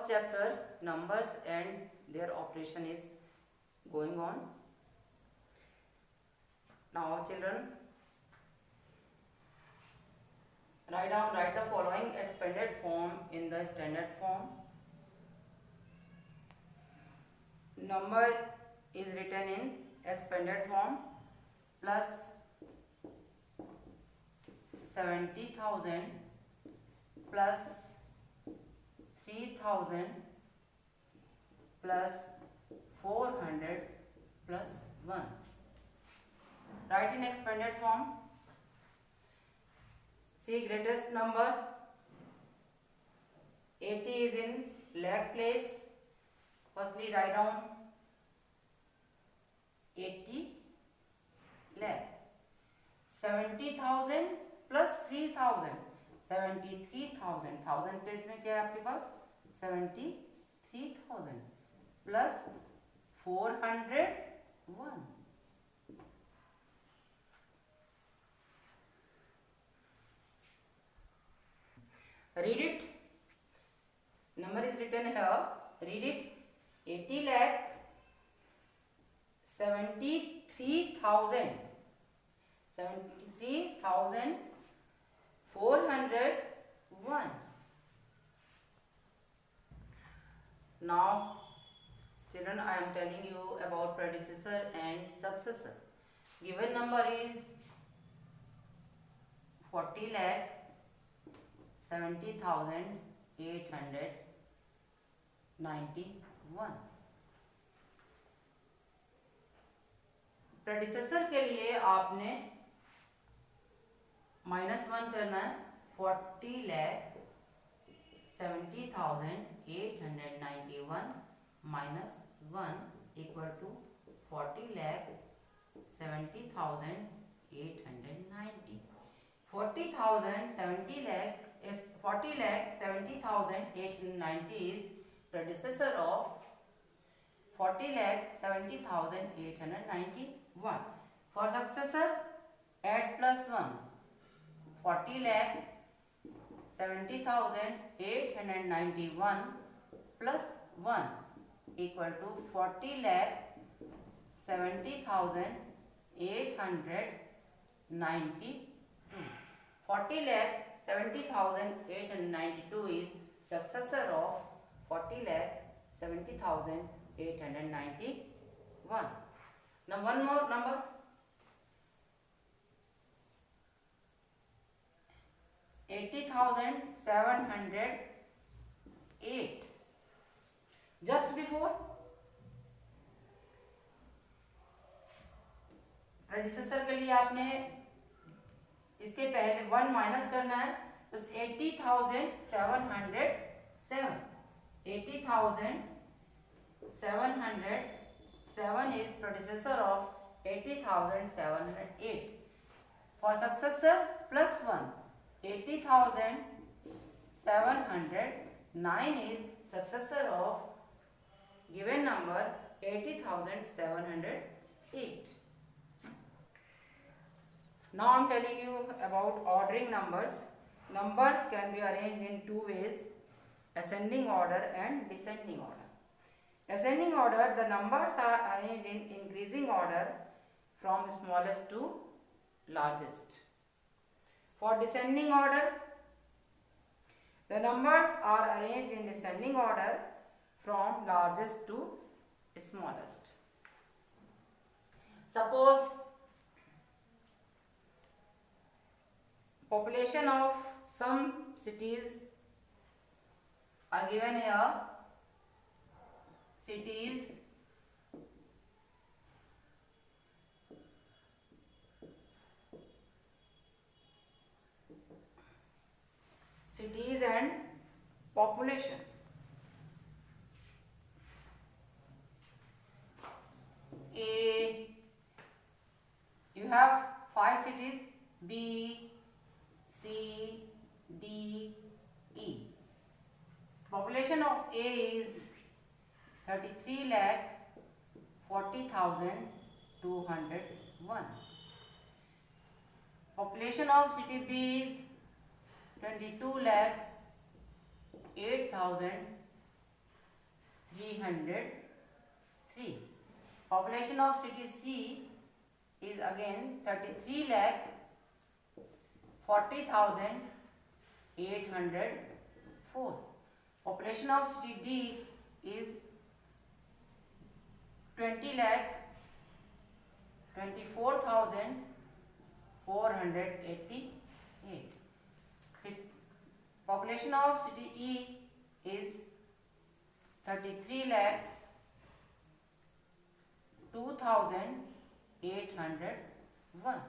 chapter, numbers and their operation is going on. Now children, write the following expanded form in the standard form. Number is written in expanded form plus 70,000 plus 3,000 plus 400 plus 1. Write in expanded form. See greatest number 80 is in lakh place. Firstly write down 80 lakh. 70,000 plus 3,000 73,000. 1000 place में क्या है आपके पास 73,000 plus 401. Read it. Number is written here. Read it. 80 lakh 73,000 73,401. Now children, I am telling you about predecessor and successor. Given number is 40 lakh 70,891. Predecessor के लिए आपने -1 करना है. 40 lakh 70,891 -1 equal to 40 lakh 70,890. 70 lakh 70,890 is predecessor of 40 lakh 70,891. For successor, add +1. 40 lakh 70,891 plus 1 equal to 40 lakh 70,892. 40 lakh 70,892 is successor of 40 lakh 70,891. Now one more number. 80,708. Just before predecessor के लिए आपने इसके पहले 1 माइनस करना है. तो 80,707 80,707 is predecessor of 80,708. For successor +1. 80,709 is successor of given number 80,708. Now I am telling you about ordering numbers. Numbers can be arranged in two ways: ascending order and descending order. Ascending order, the numbers are arranged in increasing order from smallest to largest. For descending order, the numbers are arranged in descending order from largest to smallest. Suppose population of some cities are given here. Cities and population. You have 5 cities: B, C, D, E. Population of A is 33 lakh 40,201. Population of city B is 22 lakh 8,000 303. Population of city C is again 33,40,804. Population of city D is 20,24,488. Population of city E is 33,02,801.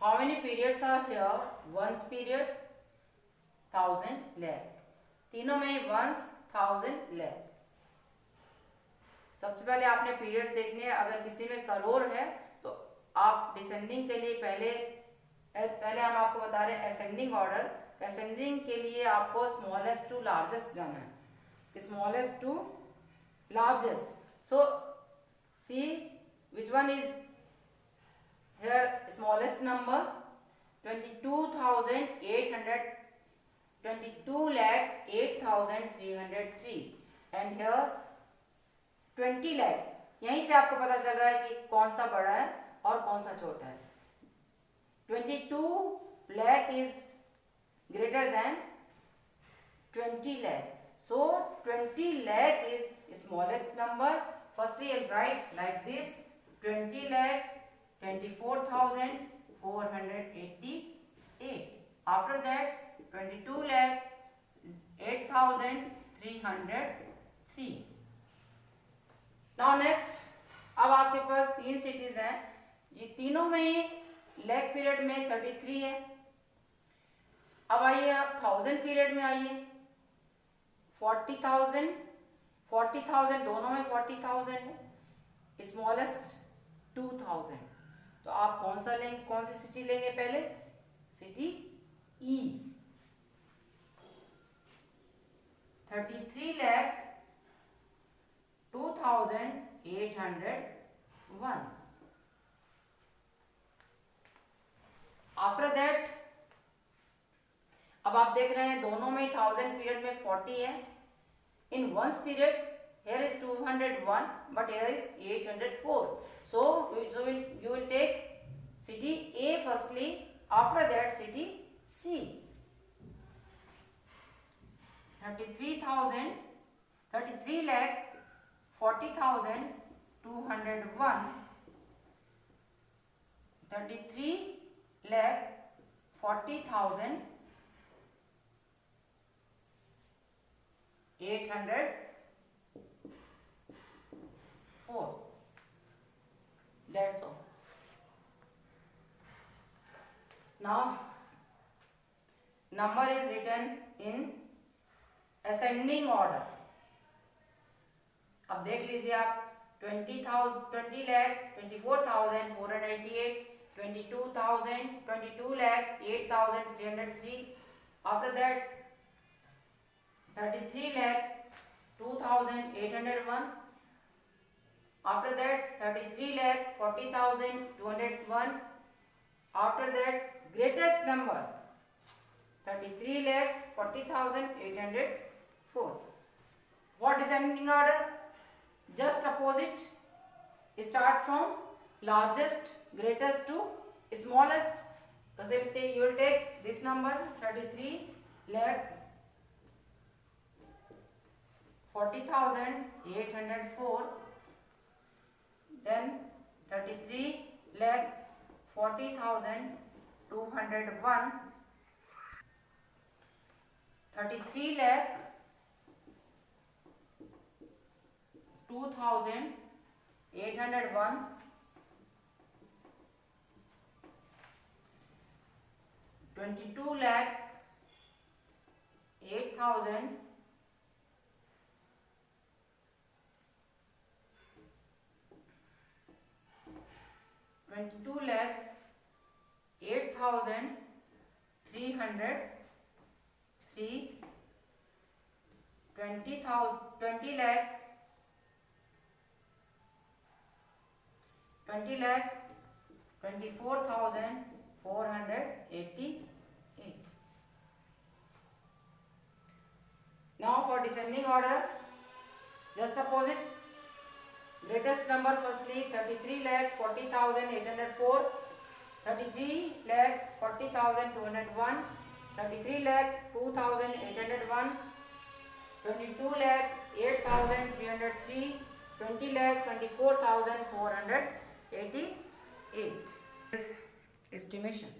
How many periods are here? Ones period, 1000 lakh. तीनों में once, 1000 lakh. सबसे पहले आपने periods देखने हैं. अगर किसी में करोड़ है तो आप डिसेंडिंग के लिए पहले हम आपको बता रहे हैं असेंडिंग ऑर्डर. असेंडिंग के लिए आपको स्मॉलेस्ट टू लार्जेस्ट जाना है. Smallest to largest. So see which one is here. Smallest number 22,803 and here 20 lakh. यहीं से आपको पता चल रहा है कि कौन सा बड़ा है और कौन सा छोटा है. 22 lakh is greater than 20 lakh. So 20 lakh is smallest number. Firstly, I'll write like this: 20 lakh 24,488. After that, 22 lakh 8,303. Now next, अब आपके पास तीन सिटीज हैं. ये तीनों में लैक पीरियड में 33 है. अब आइए आप 1000 पीरियड में आइए. 40,000 दोनों में 40,000 है. स्मॉलेस्ट 2000. तो आप कौन सा लेंगे, कौन सी सिटी लेंगे? पहले city E. 33 lakh 2,801. After that अब आप देख रहे हैं दोनों में 1000 पीरियड में 40 है. इन ones period here is 201 but here is 804. So you will take city A firstly, after that city C. 33 lakh 40,201. 33 lakh 40,804. That's all. Now number is written in ascending order. अब देख लीजिए आप 20 lakh 24,488, 22 lakh 8,303. After that 33 lakh 2,801. After that 33 lakh 40,201. After that greatest number 33 lakh 40,804. What descending order? Just opposite. Start from largest greatest to smallest. So you will take this number 33 lakh 40,804. Then 33 lakh 40,201. 33 lakh 2,801. 22 lakh 8,000. 22 lakh 8,303. 20 lakh 24,488. descending order, just opposite. Greatest number firstly 33,40,804, 33,40,201, 33,02,801, 22,08,303, 20,24,488. Estimation.